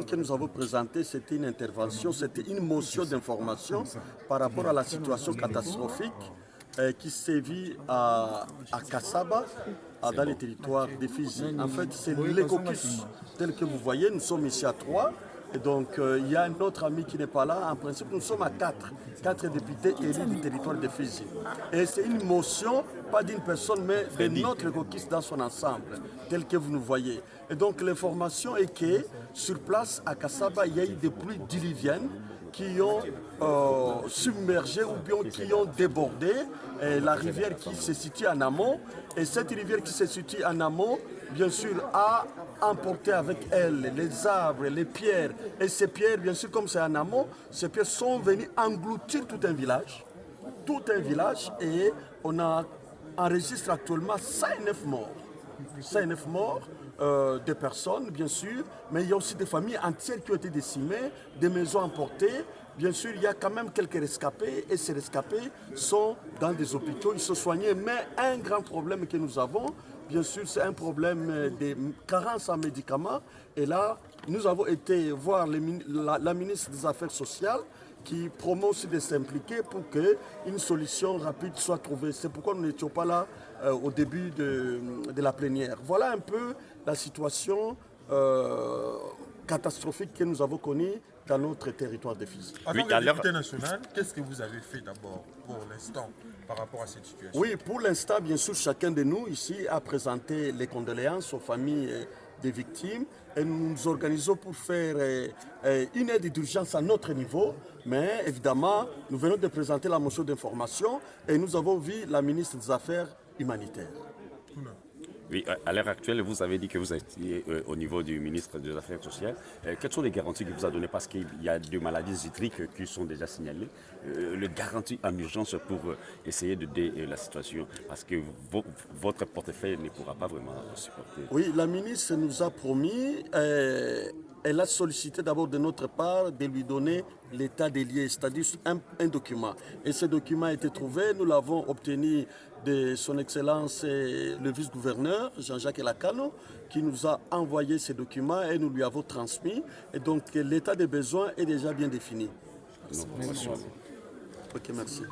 que nous avons présentée, c'était une intervention, c'était une motion d'information par rapport à la situation catastrophique qui sévit à Kassaba, dans les territoires des Fidji. En fait, c'est l'écocus tel que vous voyez, nous sommes ici à 3. Et donc, il y a un autre ami qui n'est pas là. En principe, nous sommes à 4 députés élus du territoire de Fidji. Et c'est une motion, pas d'une personne, mais de notre écocus dans son ensemble, tel que vous nous voyez. Et donc, l'information est que sur place, à Kassaba, il y a eu des pluies diluviennes qui ont submergé ou bien qui ont débordé la rivière qui se situe en amont. Et cette rivière qui se situe en amont, bien sûr, a emporté avec elle les arbres, les pierres. Et ces pierres, bien sûr, comme c'est en amont, ces pierres sont venues engloutir tout un village. Tout un village, et on enregistre actuellement 109 morts. 109 morts de personnes, bien sûr, mais il y a aussi des familles entières qui ont été décimées, des maisons emportées. Bien sûr, il y a quand même quelques rescapés, et ces rescapés sont dans des hôpitaux, ils sont soignés. Mais un grand problème que nous avons, bien sûr, c'est un problème de carence en médicaments. Et là, nous avons été voir la ministre des Affaires sociales qui promeut aussi de s'impliquer pour qu'une solution rapide soit trouvée. C'est pourquoi nous n'étions pas là au début de la plénière. Voilà un peu la situation catastrophique que nous avons connue dans notre territoire de Fizi. En tant que député national, qu'est-ce que vous avez fait d'abord pour l'instant par rapport à cette situation? Oui, pour l'instant, bien sûr, chacun de nous ici a présenté les condoléances aux familles des victimes, et nous nous organisons pour faire une aide d'urgence à notre niveau. Mais évidemment, nous venons de présenter la motion d'information et nous avons vu la ministre des Affaires humanitaires. Oui, à l'heure actuelle, vous avez dit que vous étiez au niveau du ministre des Affaires sociales. Quelles sont les garanties qu'il vous a données? Parce qu'il y a des maladies hydriques qui sont déjà signalées. Les garanties en urgence pour essayer d'aider la situation. Parce que votre portefeuille ne pourra pas vraiment supporter. Oui, la ministre nous a promis, elle a sollicité d'abord de notre part de lui donner l'état des lieux, c'est-à-dire un document. Et ce document a été trouvé, nous l'avons obtenu de son Excellence le vice-gouverneur Jean-Jacques Elakano, qui nous a envoyé ces documents et nous lui avons transmis. Et donc l'état des besoins est déjà bien défini. Merci. Ok, merci.